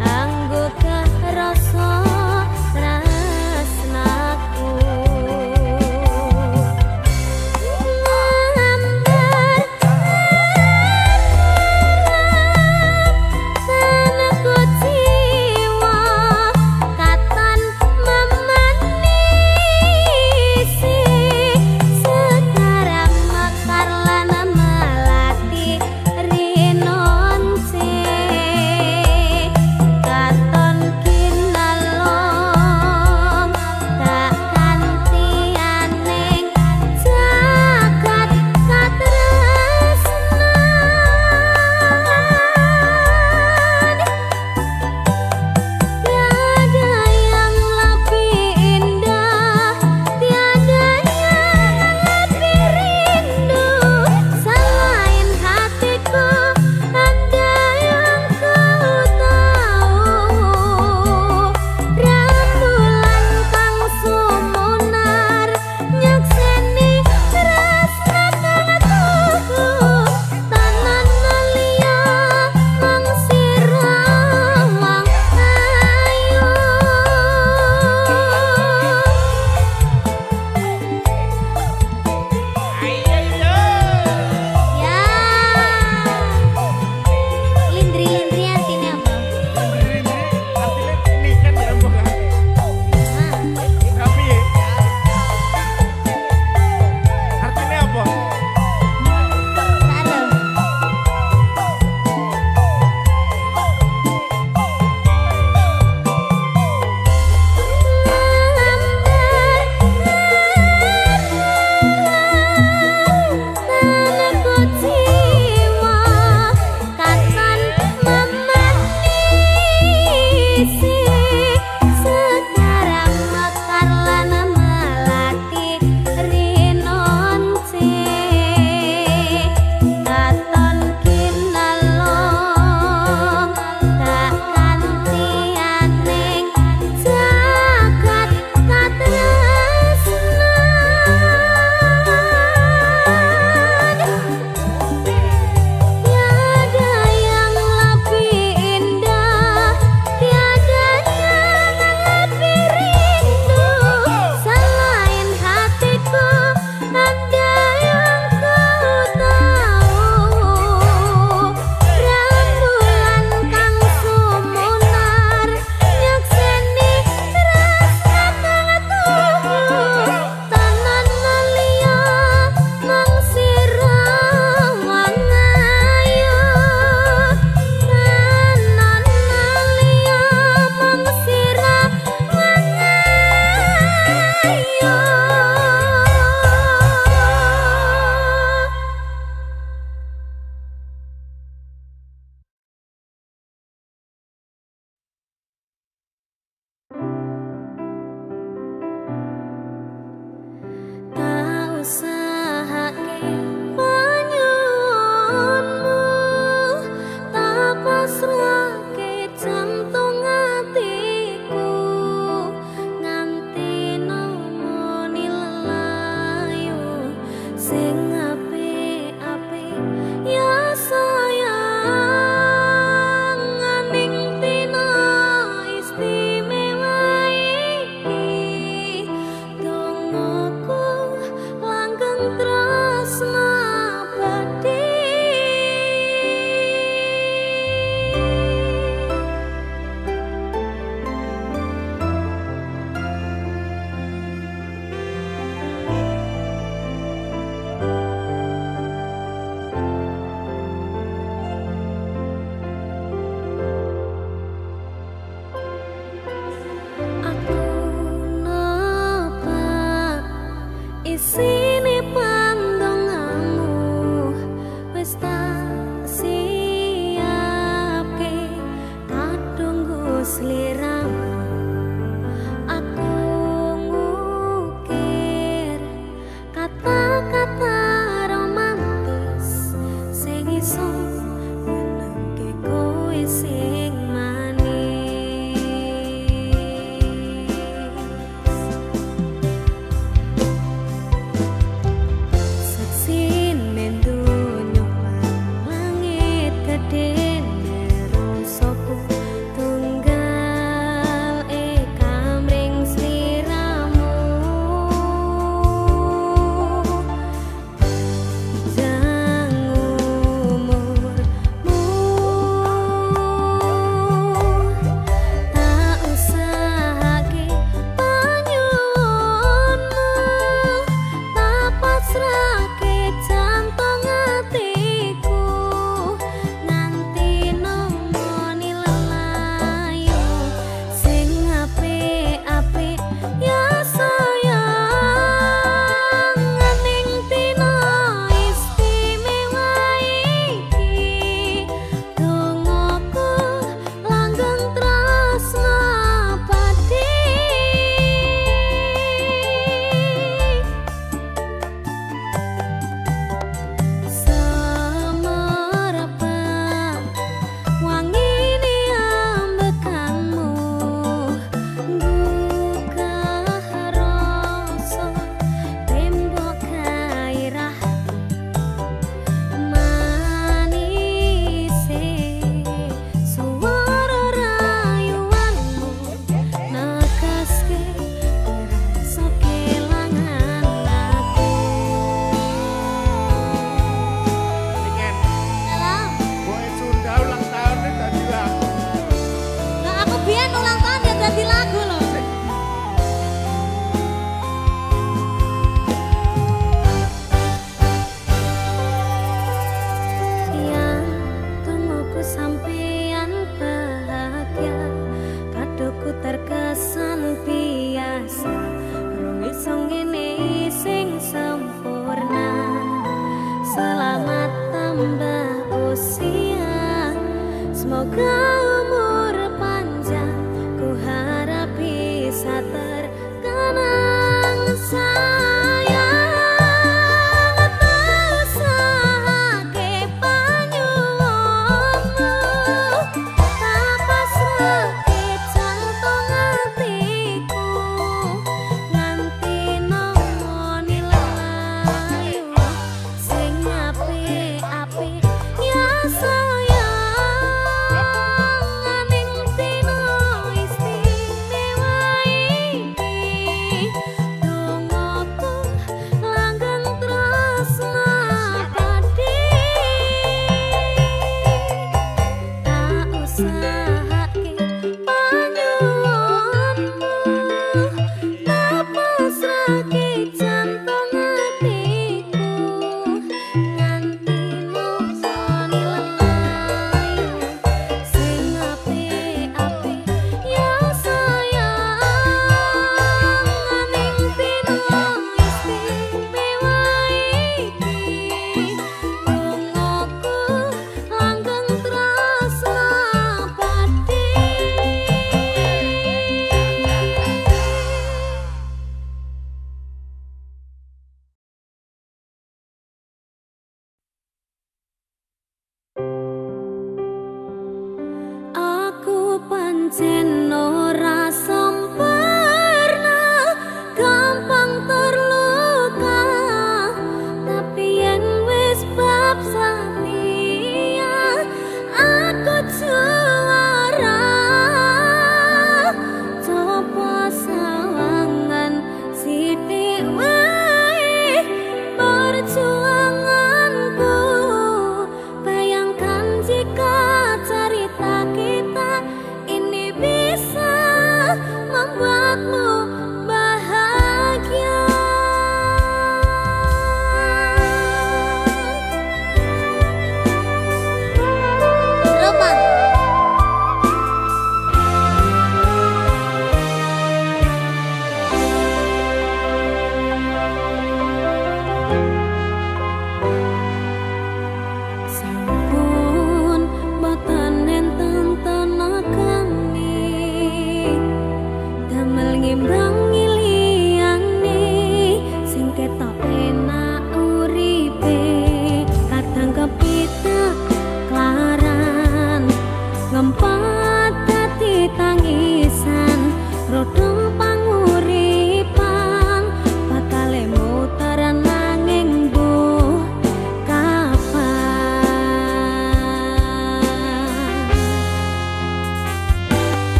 Anggo rasa tresno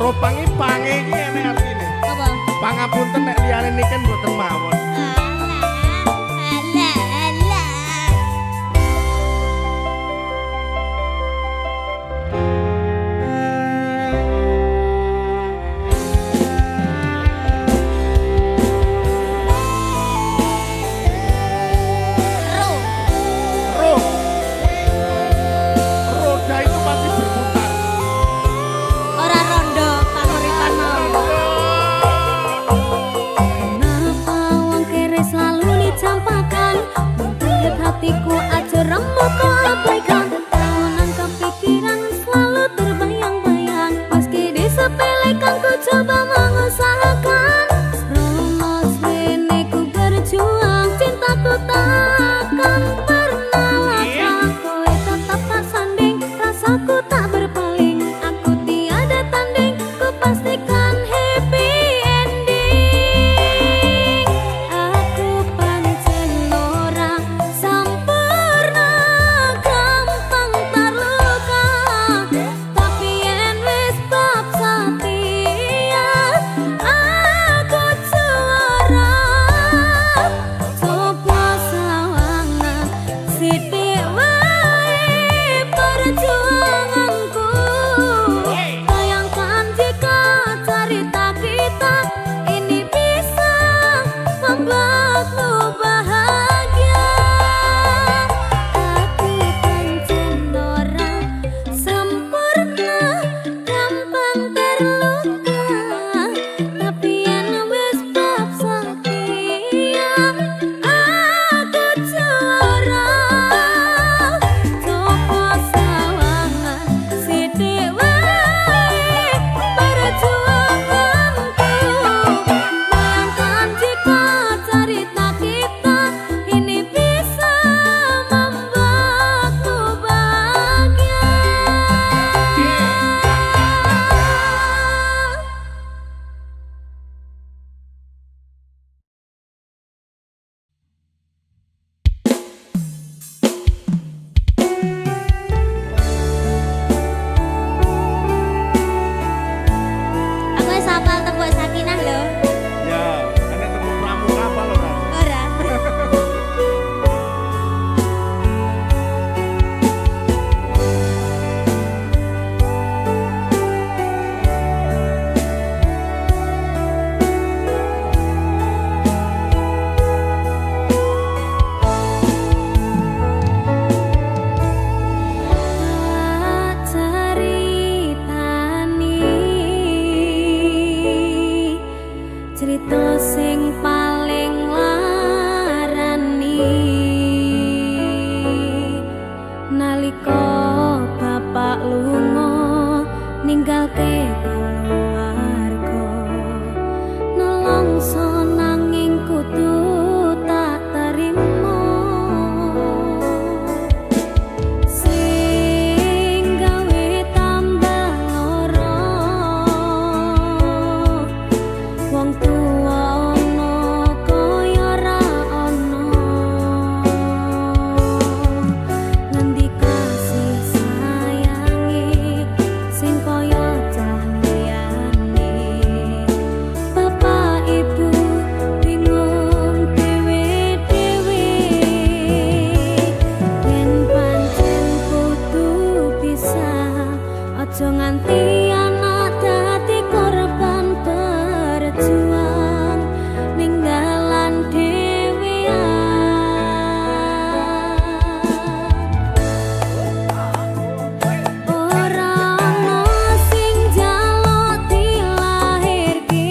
Ropangi pange iki enek artine. Apa? Pangapunten nek liyane niken mboten mawon. Hatiku aja remuk kau abaikan. Tahunan kepikiran selalu terbayang-bayang. Meski disepelekan ku coba mengusahakan. Romos rene ku berjuang. Cintaku takkan pernah latah. Kowe tetap tak sanding. Rasaku tak berpaling. Aku tiada tanding. Ku pastikan happy ending. Aku pancen ora sempurna. ninggalke keluarga nelongso nanging kudu tak terima sing gawe tambah lara wong tuwa ono kaya ra ono ngendi kasih sayangi sing kaya cahayane bapak ibu bingung dewe-dewe yen pancen kudu pisah aja nganti anak dadi korban berjuang ninggalan ora ana sing njaluk dilahirke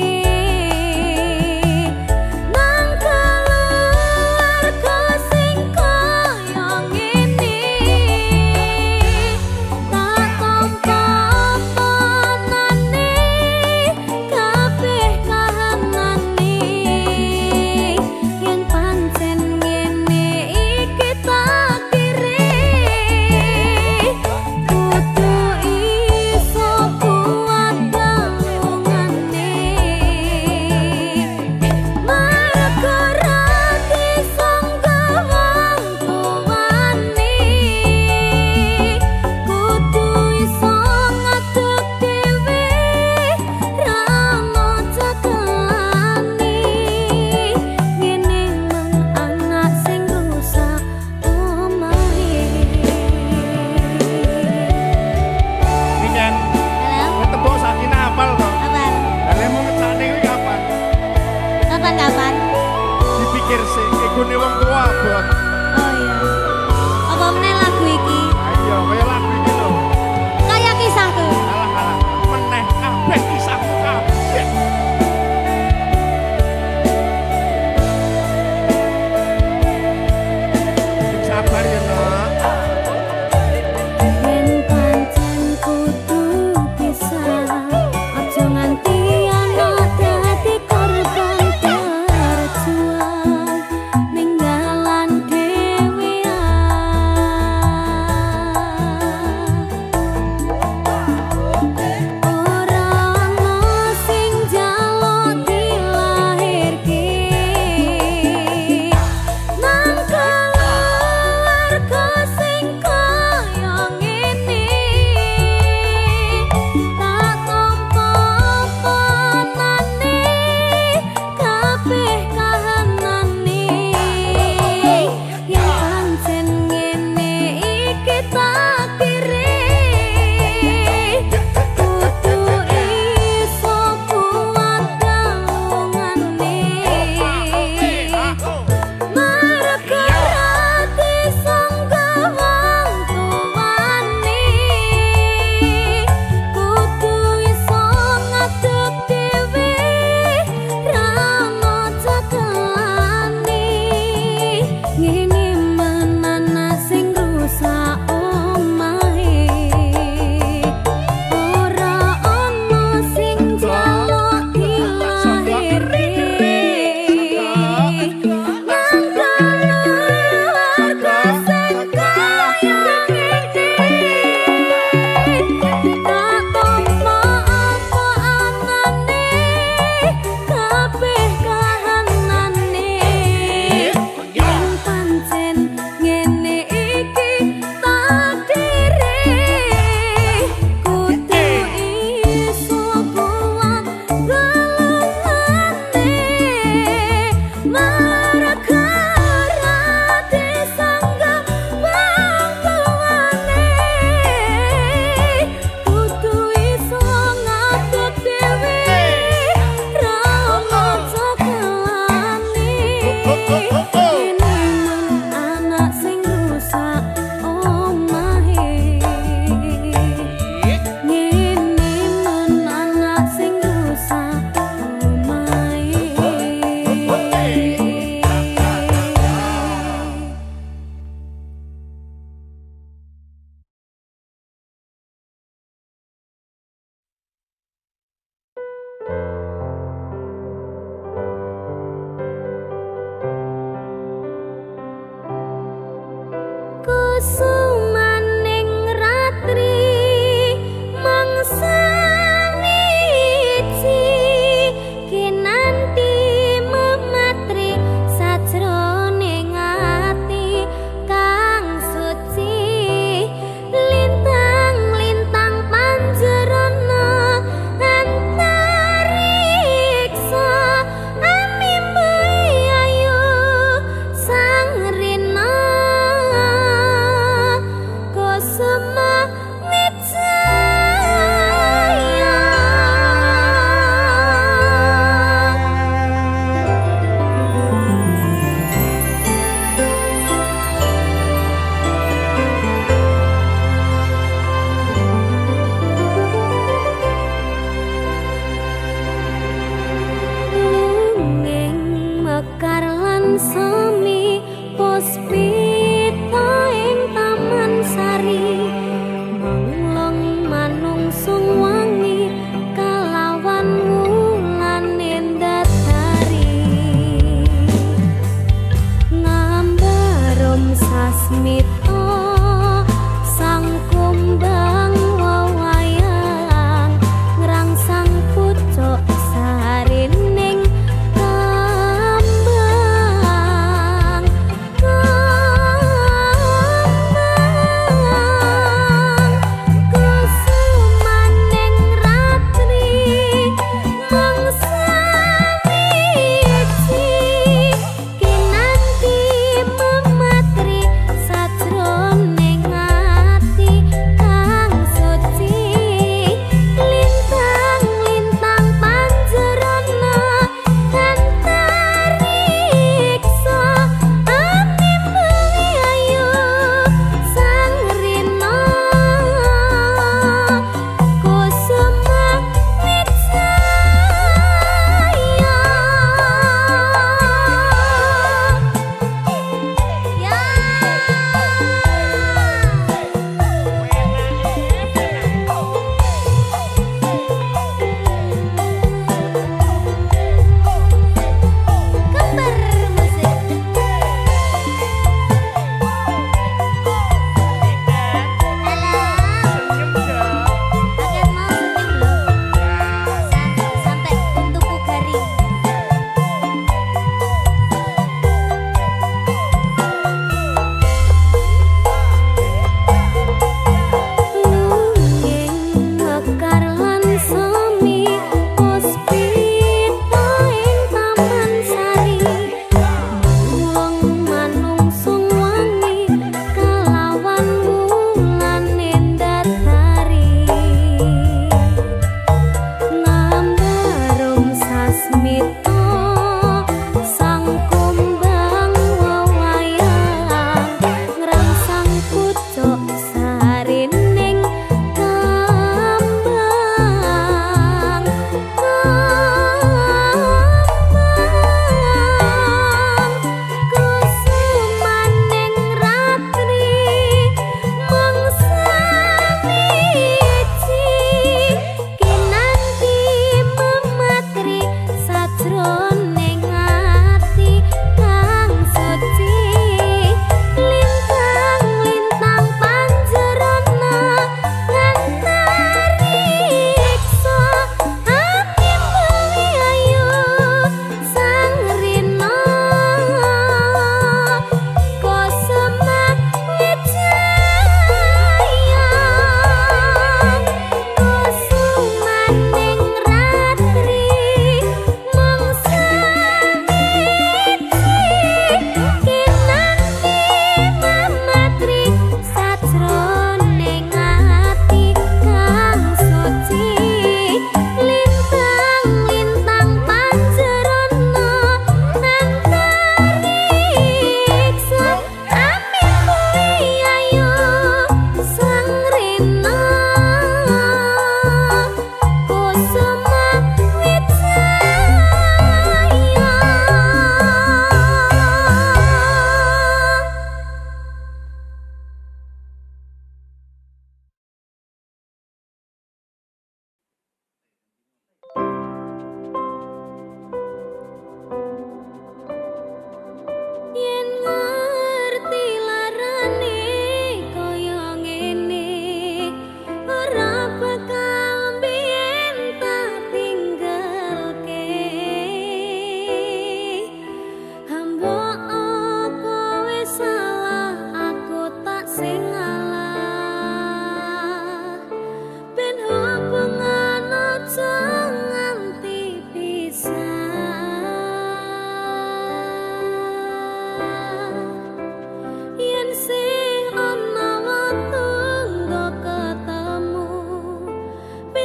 nang keluarga sing kaya ngene tak tampa panane kabeh kahanane yen pancen ngene iki takdire kudu iso kuat galungane mergo ra disangga wong tuwane kudu iso ngadeg dhewe ra ono cekelane ngene men anak sing rusak omahe Niken, halo tebok sakina apal toh. kapan Lah mau ngecane kuwi kapan? kapan Dipikir sih, igune wong tua bot. oh iya apa meneh lagu iki Ayo, kaya lagu iki lho. kayak kisahku Alah, meneh kabeh kisahmu kabeh. Sabar ya, Nak. yen pancen kudu pisah aja nganti anak dadi korban berjuang ninggalan dhewe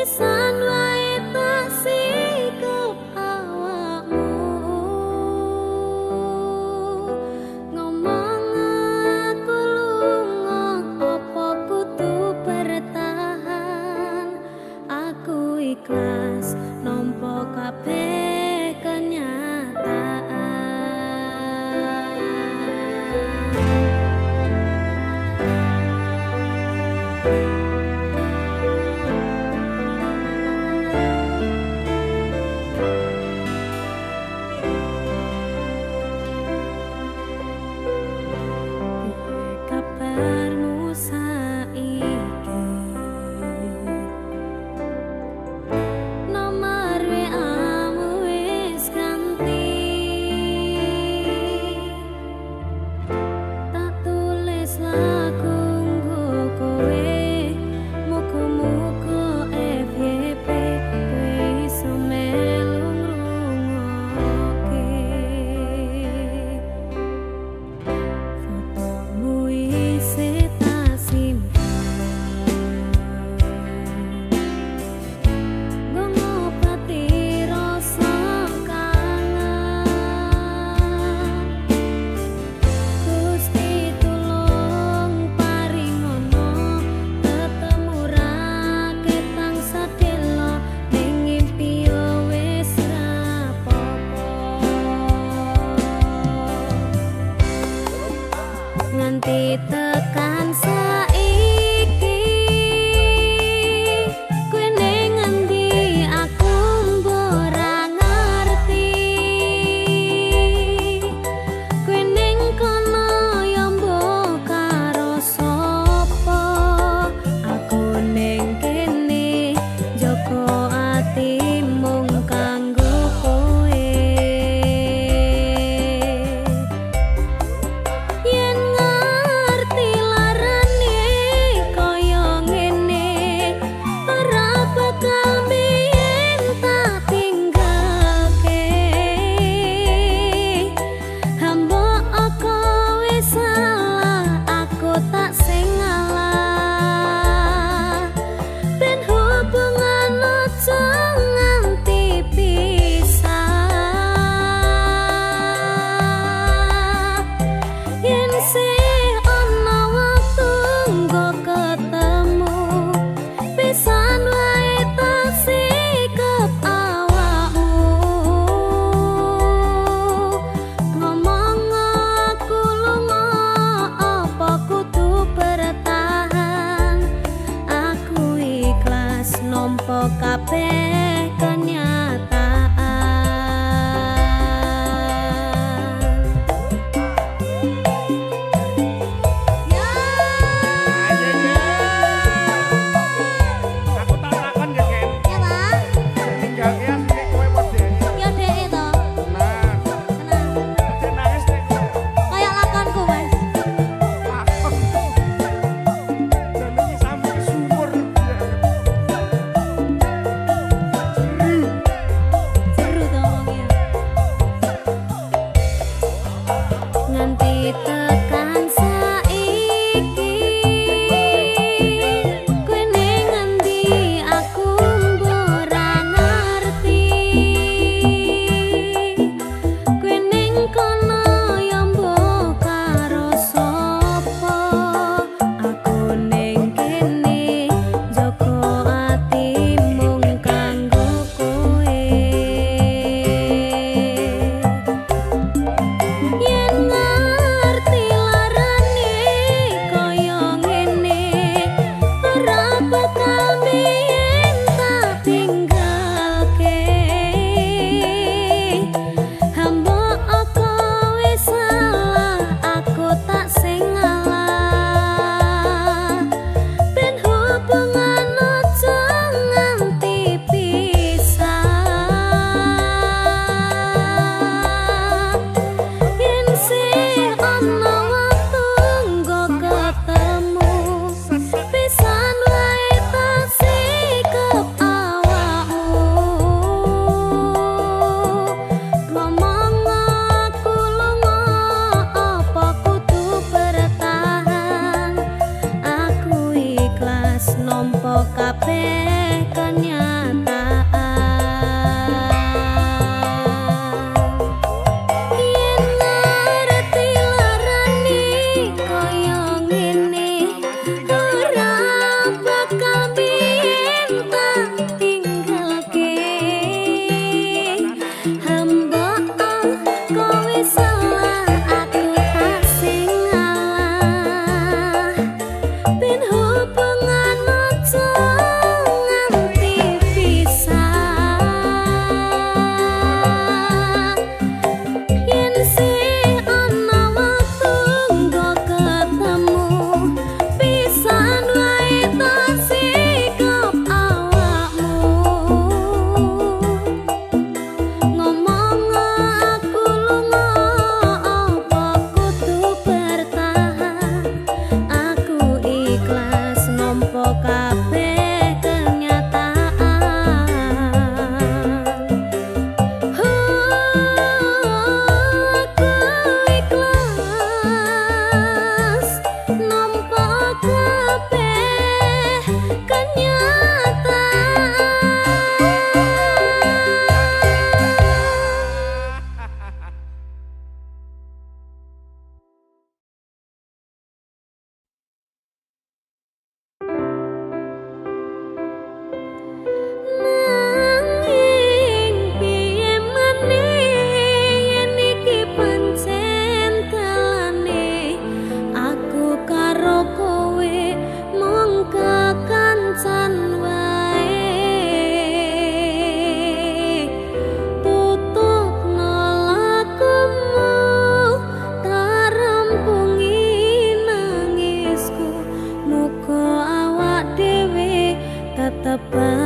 pisan wae tak sikep awakmu ngomong aku lunga apa kudu bertahan aku ikhlas nampa kabeh kenyataan. Kabarmu saiki nomor WA-mu wis ganti tak tulis lagu nggo kowe muga-muga FYP kowe iso melu ngrungokke fotomu isih tak simpen ngobati rasa kangen Gusti tulung paringono ketemu ra ketang sadelo ning ngimpi yo wis rapopo nganti tekan saiki kowe ning ngendi aku ora ngerti kowe ning kono ya mbok karo sapa aku ning kene jaga ati mung kanggo kowe yen ngerti larane kaya ngene ora bakal biyen tak tinggalke hamba aku wis salah aku tak sing ngalah ben hubungan aja nganti pisah yen sih ana waktu nggo ketemu pisan wae tak sikep awakmu ngomong aku lunga apa kudu bertahan aku ikhlas nampa kabeh kenyataan. Ya, Ayo ya. Aku tak takon ya, Ken. ya Bang. Tinggal ya sik kowe modeni. Ya dek to. Nah, Tenang. aja nangis nek. Kayak lakonku, Mas. Takon. Dan iki sampe sumur.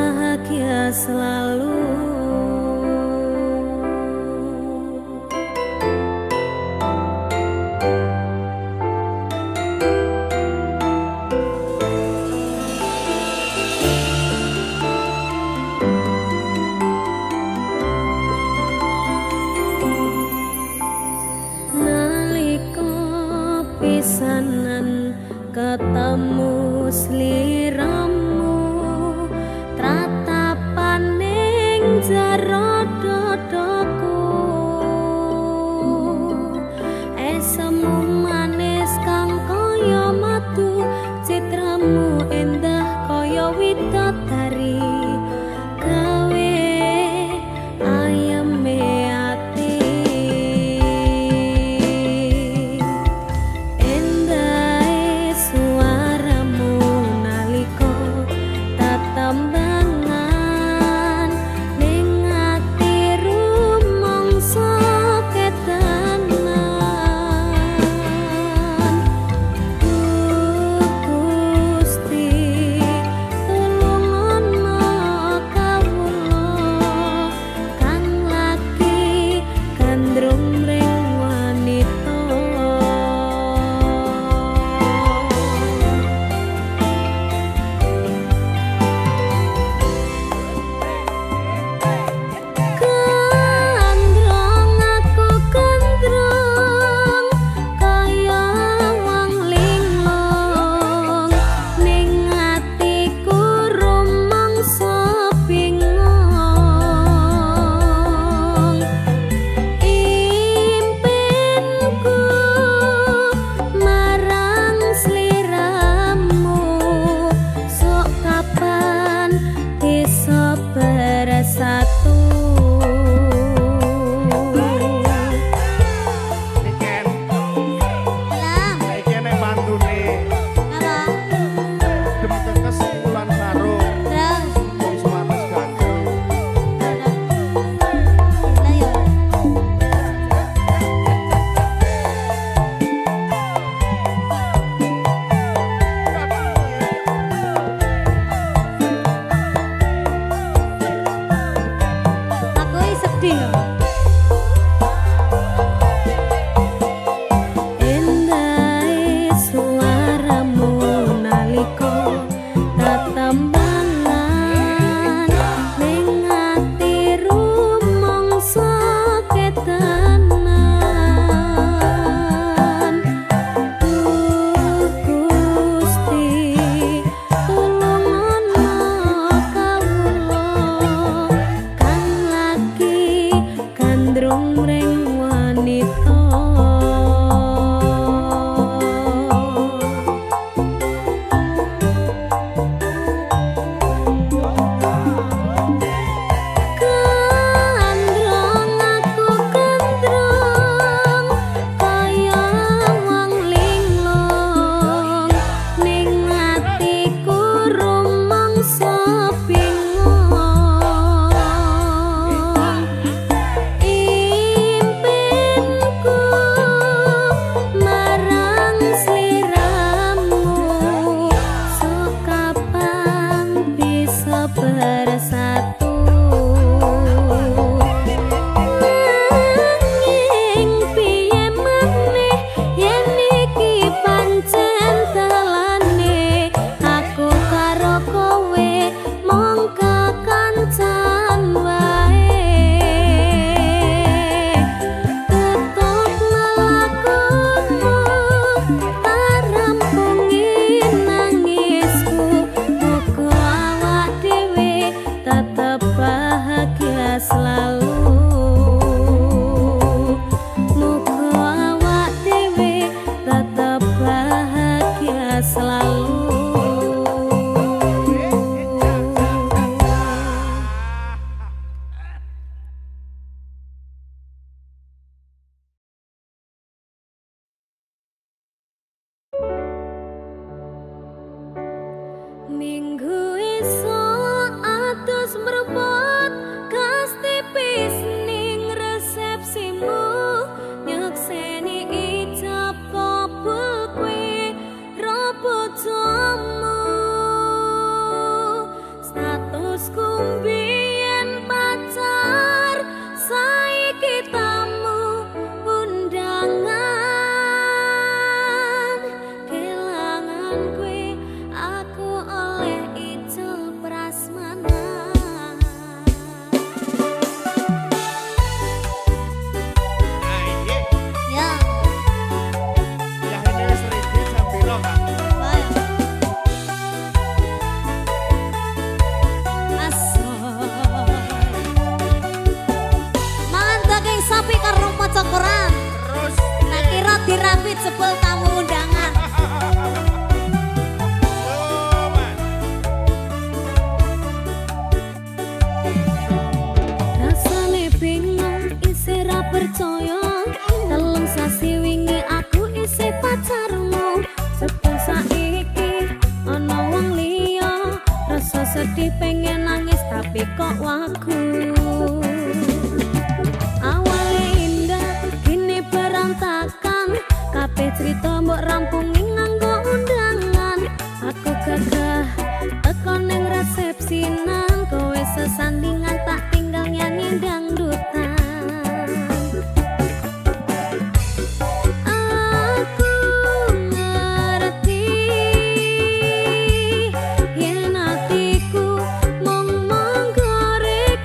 bahagia selalu. Pisanan ketemu sliramu, tratapan ning jero dodoku, esemu manis kang kaya madu, citramu endah kaya widodari, gawe ayeme ati. Minggu esok atus mrebot gas tipis ning resepsimu, nyekseni ijab kabul kue ro bojomu, statusku biyen pacar saiki tamu undangan kelangan kowe aku oleh icul prasmanan. Ayo, Ya. ya ini serigi sambilo kan. Baik. Mangan daging sapi karo maca Quran. Terus, Tak kira dirapit jebul tamu undangan. oh man. Rasane bingung isih ra percaya telung sasi wingi aku isih pacarmu sebab saiki ana wong liya rasa sedih pengen nangis tapi kok wagu awale indah kini berantakan kabeh cerita mbok rampungi nganggo undangan aku gagah teko ning resepsinan kowe sesandingan tak tinggal nyanyi dangdutan aku ngerti yen atiku mung menggore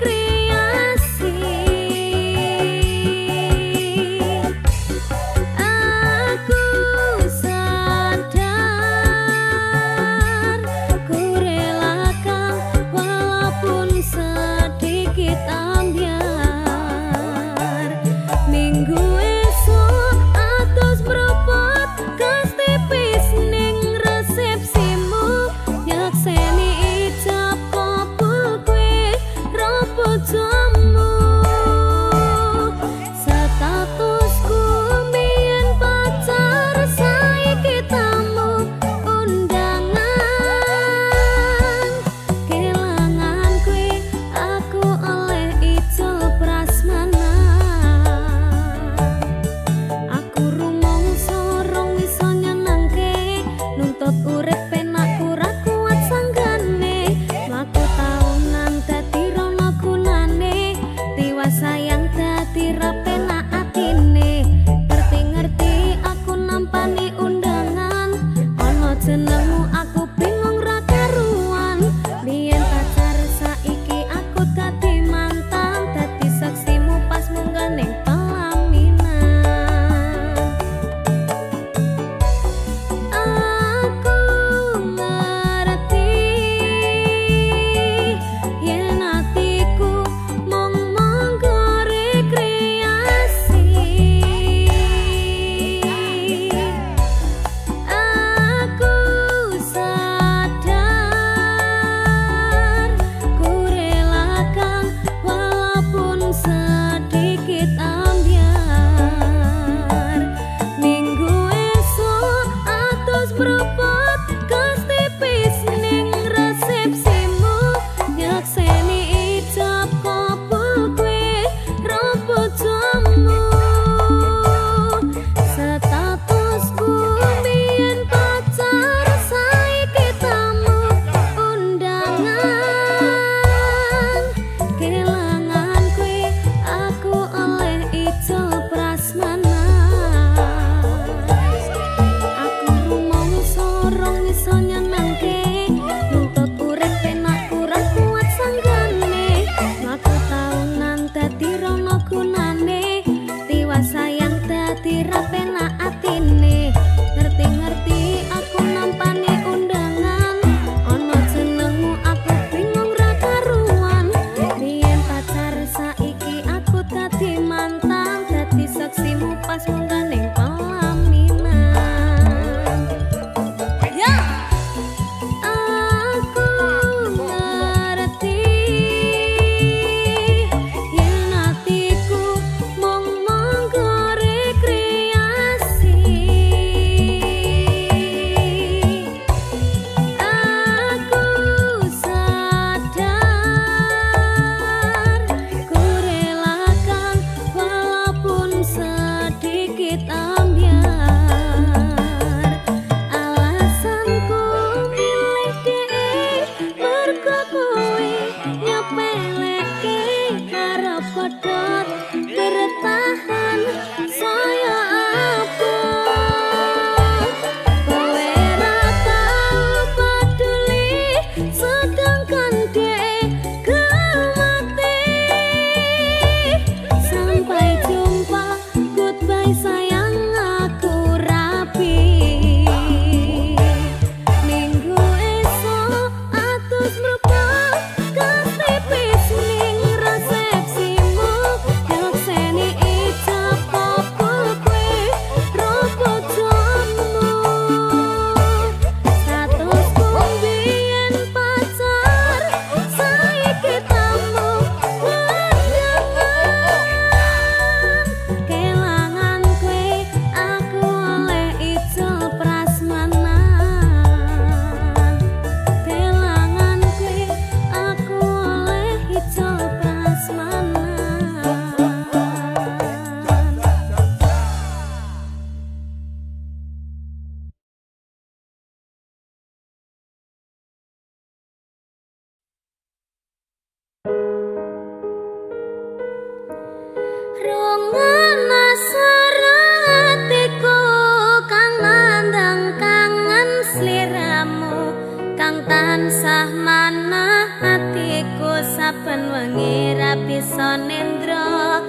saben wengi ra bisa nendra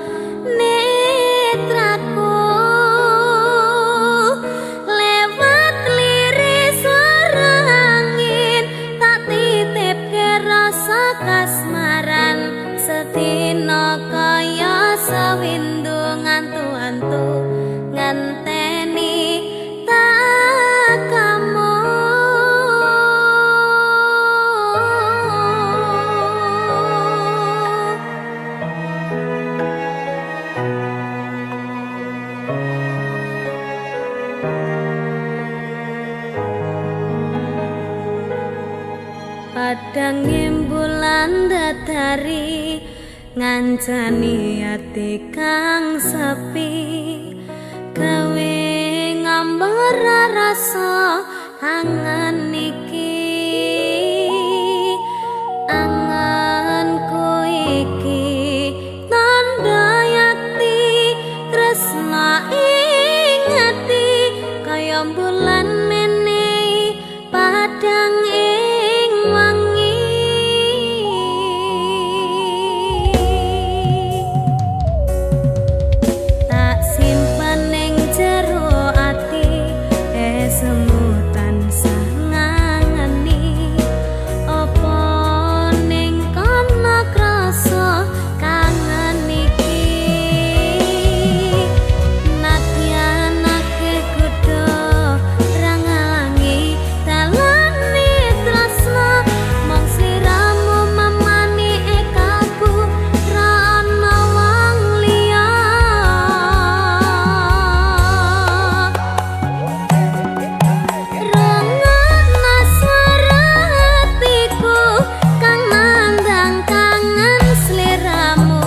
netraku lewat liris suara angin tak titipke rasa kasmaran sedina kaya sawindu ngantu-antu ngenteni tak kamu. Padang bulan datari ngancani ati kang sepi gawe ngambar rasa angan iki anganku iki tanda yakti tresna ing ati kaya bulan menehi padang ing wangi tak simpen ning jero ati semu tansah ngangeni apa ning kono krasa kangen iki nadyan akeh kudu rangalangi dalane tresna mong sliramu mamani ekaku ra ana wong liya rungokna swara hatiku kang nandang kangen sliramu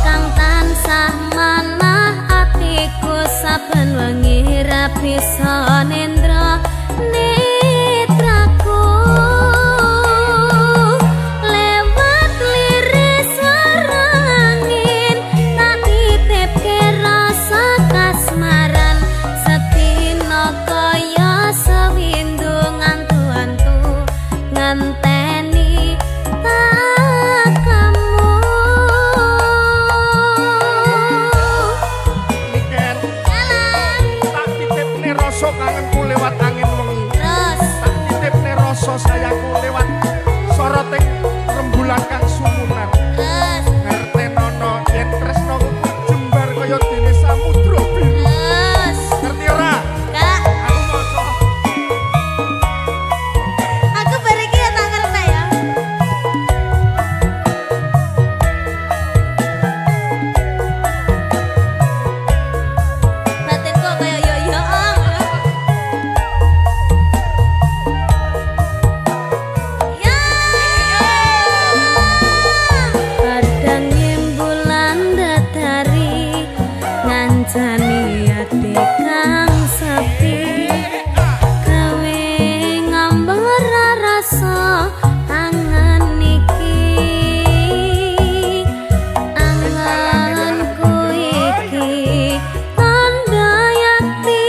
kang tansah manah atiku saben wengi ra bisa nendra netraku lewat liris suara angin tak titipke rasa kasmaran sedina kaya sawindu ngantu-antu ngenteni tak kamu. Niken Jalan tak titipne rasa kangenku lewat angin wengi terus tak titipne rasa sayangku lewat soroting rembulan kang sumunan terus ngertenono yen tresnaku jembar kaya dene samudra biru terus ngerti ora kak aku moco aku bariki ya tak ngerti ya batinku kaya yo ya Padang bulan datari ngancani ati kang sepi gawe ngambar rasa angan iki anganku iki tanda yakti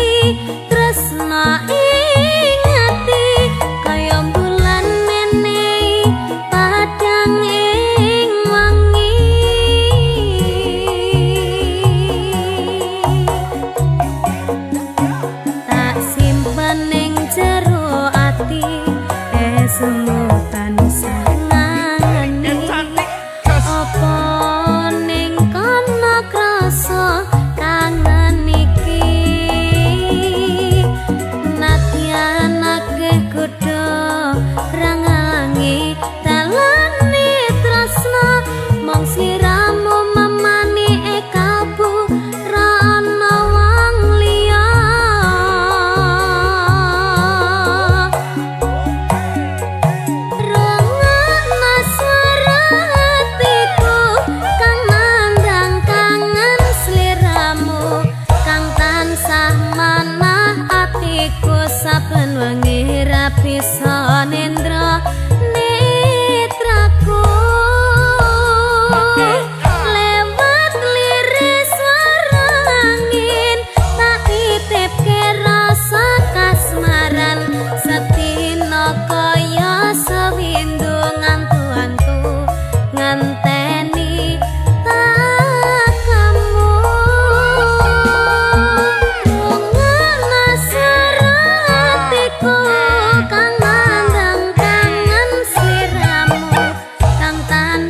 tresna ing ati kaya bulan menehi padang ing wangi tak simpen ning jero ati semu tansah ngangeni cantik jas apa ning kono krasa kangen iki nadyan akeh kudu rangalangi dalane tresna mong sliramu mamani ekabu ra ana wong liya rungokna swara hatiku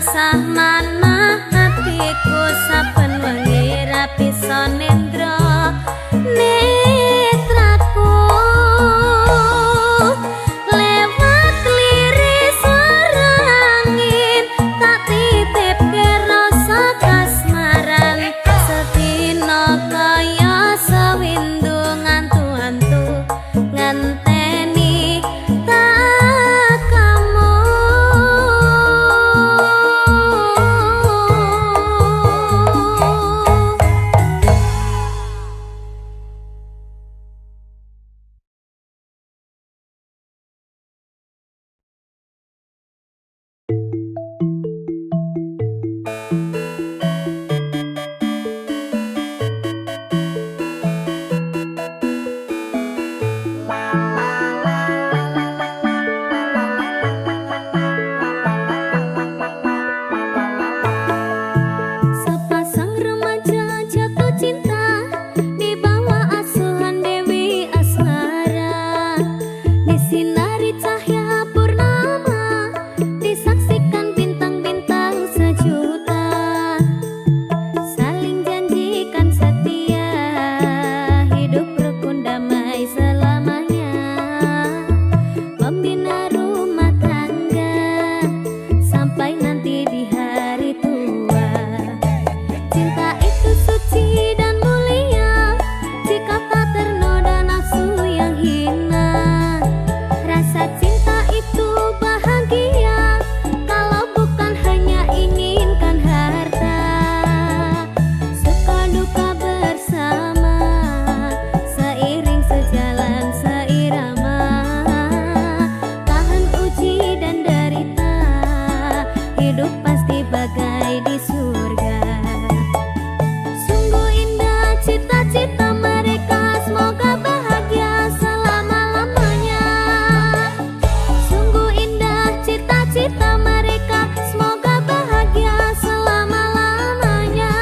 tansah manah hatiku saben wengi rapi sonendra netraku lewat liris warangin tak titipke rasa kasmaran sedina kaya sawindu ngantu-antu ngenteni tak kamu. Sepasang remaja jatuh cinta di bawah asuhan Dewi Asmara, disinari cahaya purnama, disaksikan bintang-bintang sejuta, saling janjikan setia, hidup rukun damai selamanya, membina rumah tangga sampai nanti di hari tua. Cinta itu suci dan mulia jika tak ternoda nafsu yang hina. Rasa cinta itu bahagia kalau bukan hanya inginkan harta. Suka duka bersama, seiring sejalan seirama, tahan uji dan derita, hidup pasti bagai di surga. Sungguh indah cita-cita mereka, semoga bahagia selama-lamanya. Sungguh indah cita-cita mereka, semoga bahagia selama-lamanya.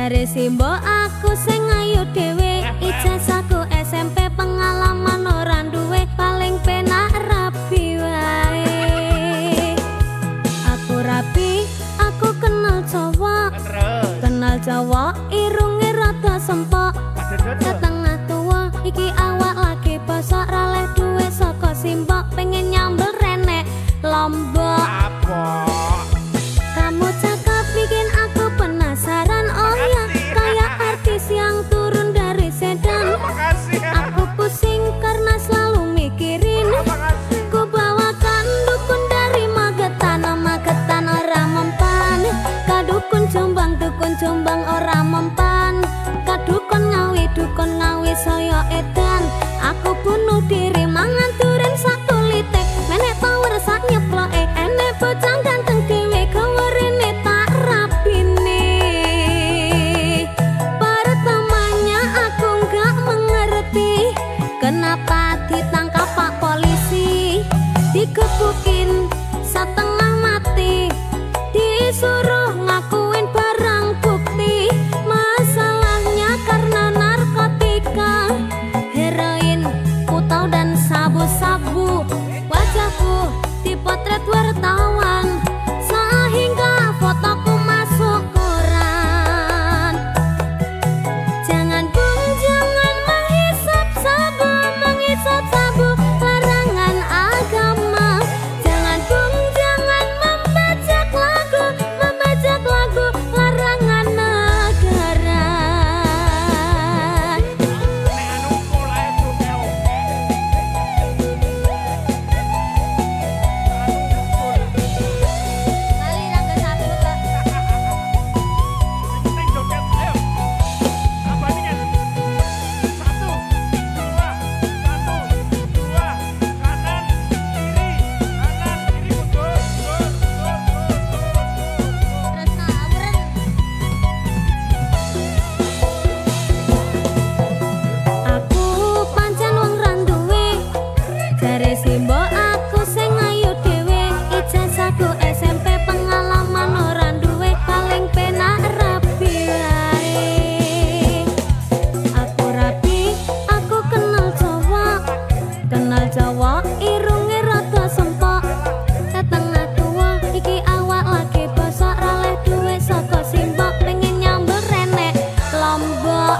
Jare simbo aku sing ayu dhewe, ijazahku SMP pengalaman ora duwe, paling penak rapi wae. Aku rapi, aku kenal cowok, kenal cowok irunge rada sempok, setengah tua iki awak lagi bosok, raleh duwe saka simbok, pengen nyambel renek Lombok. Kamu cakep bikin aku penasaran, oh ya kayak artis yang turun dari sedan. Aku pusing karena selalu mikirin, ku bawakan dukun dari Magetan, Magetan ora mempan. Kadukun Jombang ora mempan. Kadukun Ngawi saya edan. Aku bunuh diri mangan duren satu litek, menek power sak nyeploke, enek bocah ganteng dhewe gawerene tak rapine. Pertamanya aku nggak mengerti kenapa ditangkap Pak Polisi, digebukin setengah mati, disuruh ngakuin barang bukti. Masalahnya karena narkotika, heroin, putau dan sabu-sabu. Wajahku dipotret wartawan sehingga fotoku masuk koran. Jangan bung, jangan menghisap sabu, larangan agama. Jangan bung, jangan membajak lagu, larangan negara. Kali rangga satu Kak. Terus ngawuren. Aku pancen wong randuwe, jare simbo aku sing ayu dhewe, ijazahku SMP pengalaman ora duwe, paling penak rapi wae. Aku rapi, aku kenal cowok irunge rada sempok, setengah tua iki awak lagi bosok, raleh duwe saka simbok, pengen nyambel renek Lombok.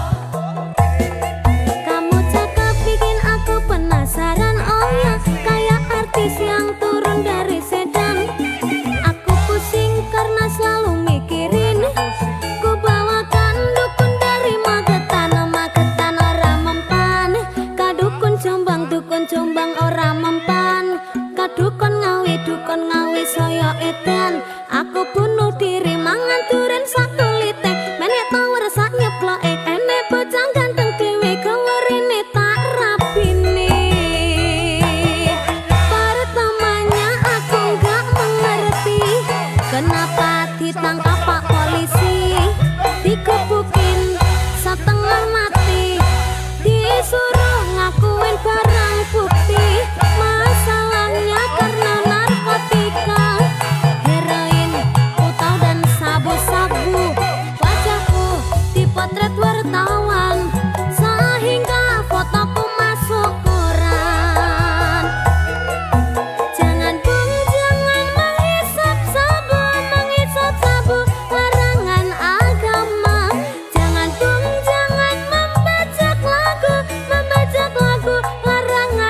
Kamu cakep bikin aku penasaran, oh ya kayak artis yang turun dari sedan. Aku pusing karena selalu mikirin, ku bawakan dukun dari Magetan, Magetan ora mempan. Kadukun Jombang ora mempan. Kadukun Ngawi saya edan. Aku bunuh diri mangan duren satu litek, menek power sak nyeploke, enek bocah ganteng dhewe gawerene tak rapine. Pertamanya aku nggak mengerti kenapa ditangkap Pak Polisi, digebukin setengah mati, disuruh ngakuin barang bukti. Masalahnya karena narkotika, heroin, putau dan sabu-sabu. Wajahku dipotret wartawan sehingga fotoku masuk koran. Jangan bung, jangan menghisap sabu, larangan agama. Jangan bung, jangan membajak lagu, larangan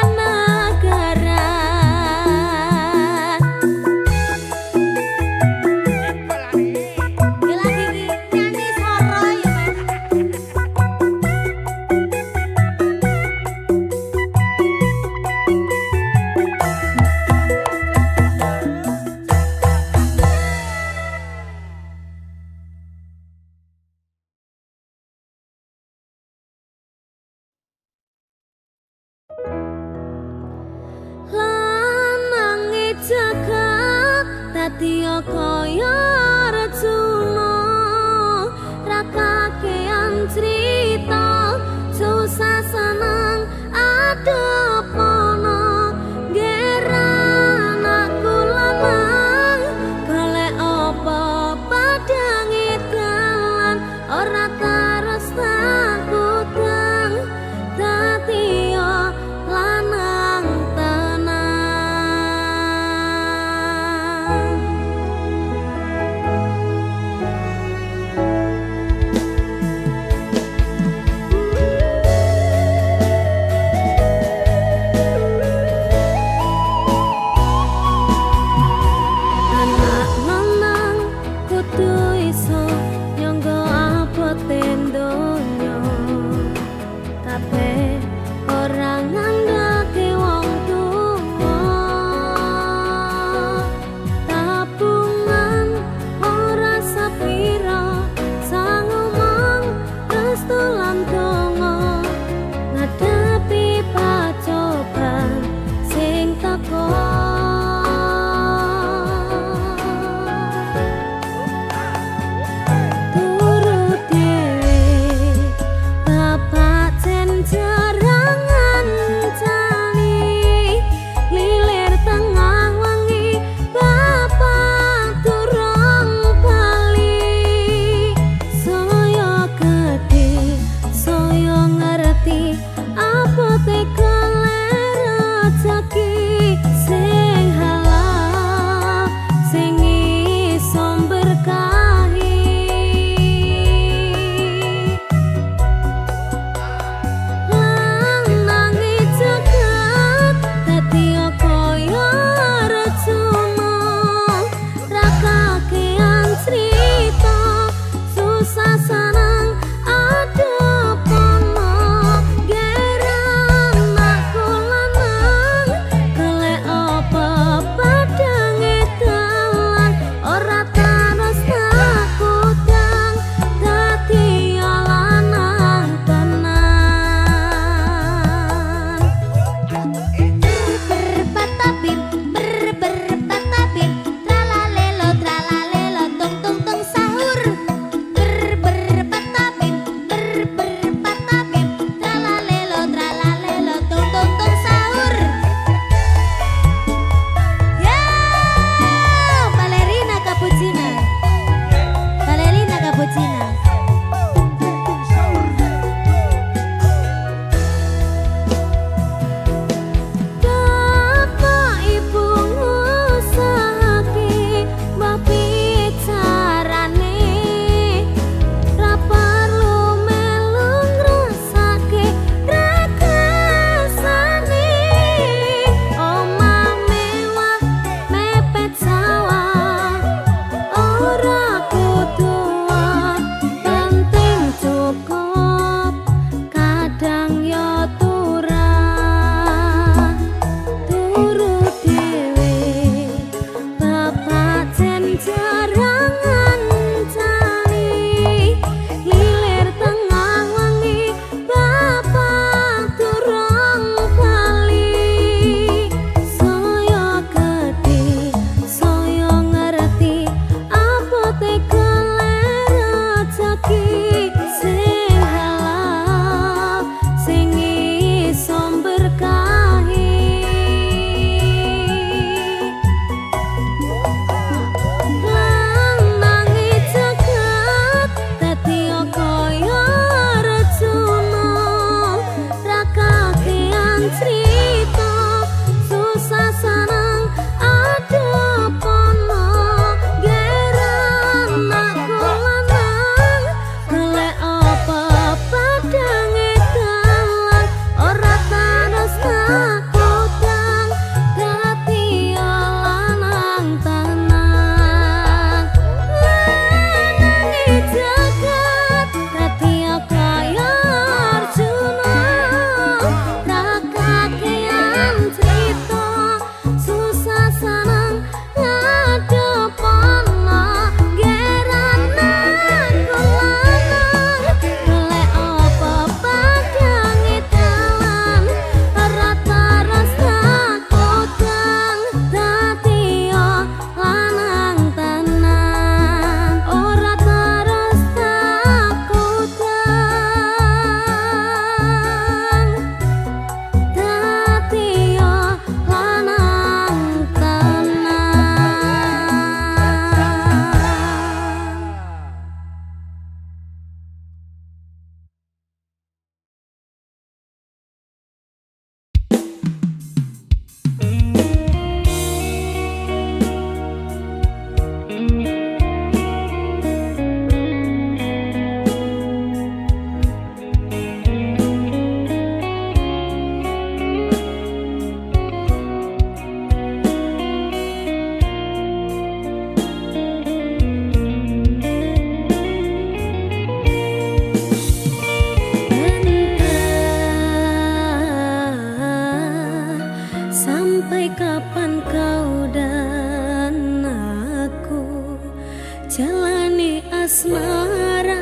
jalani asmara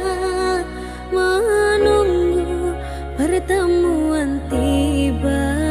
menunggu pertemuan tiba.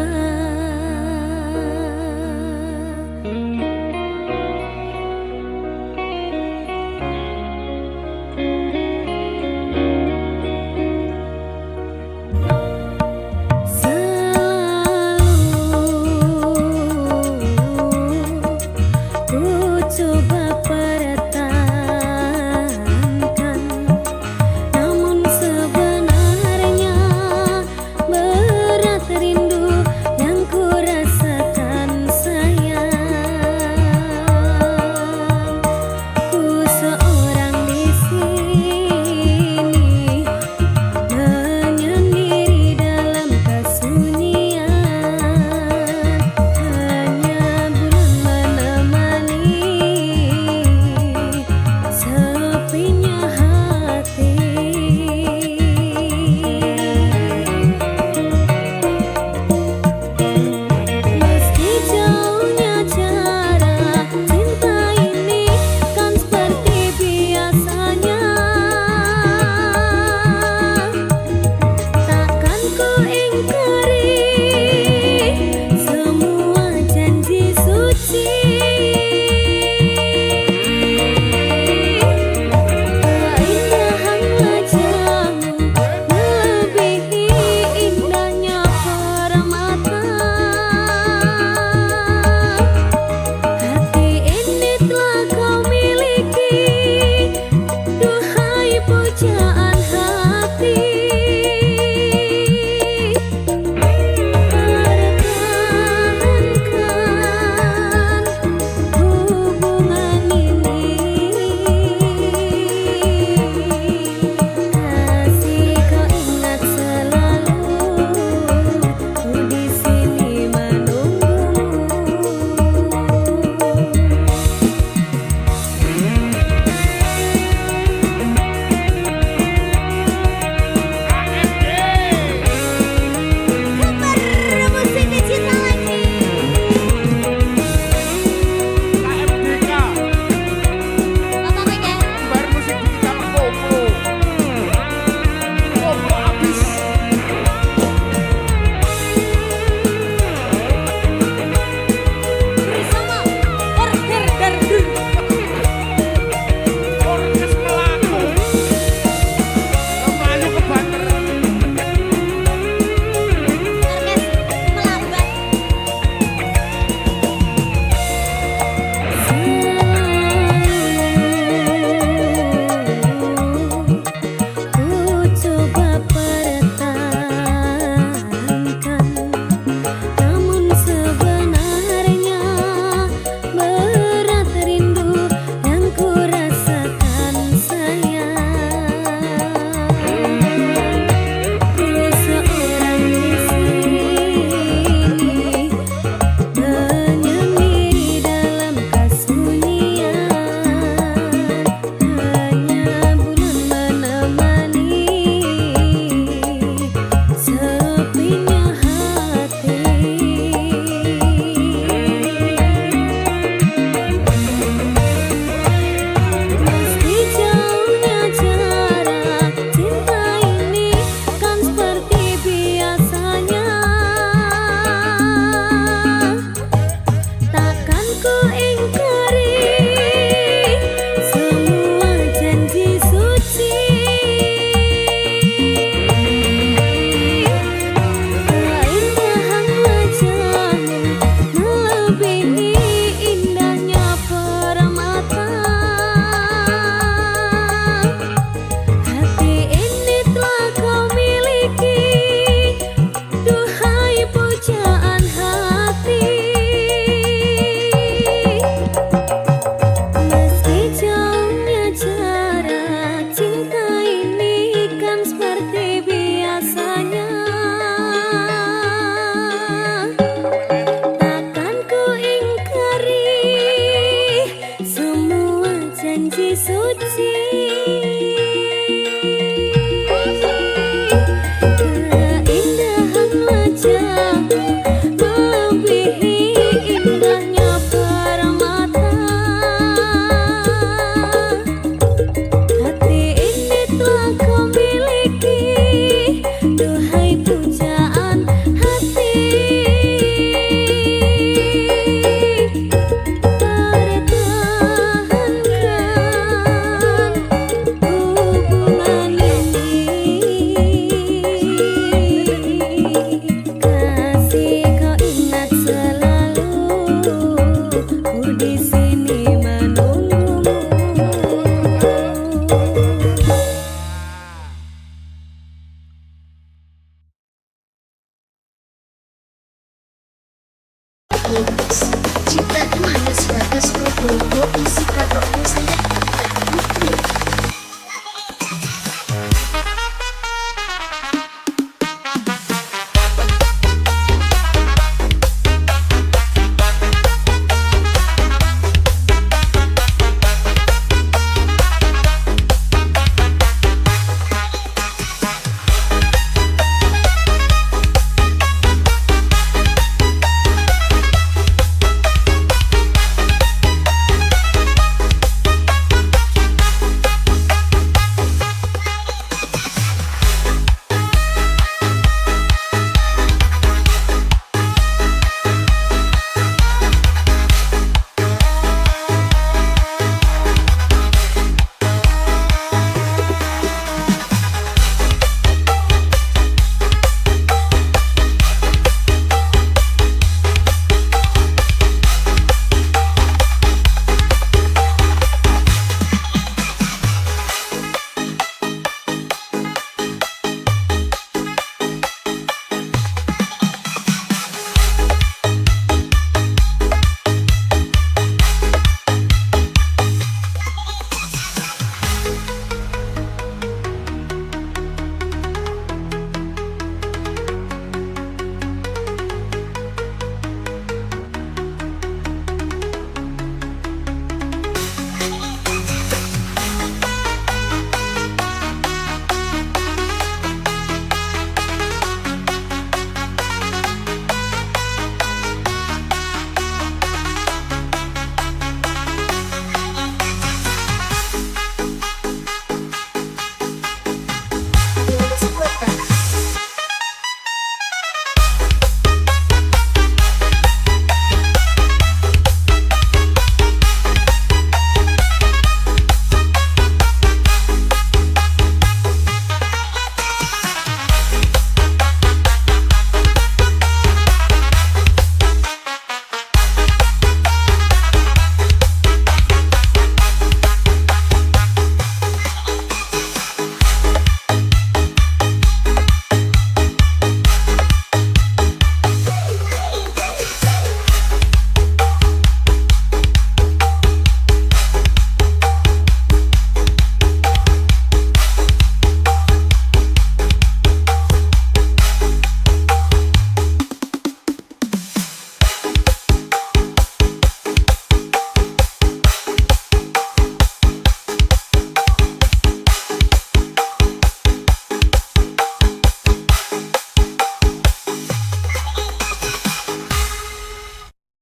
janji suci.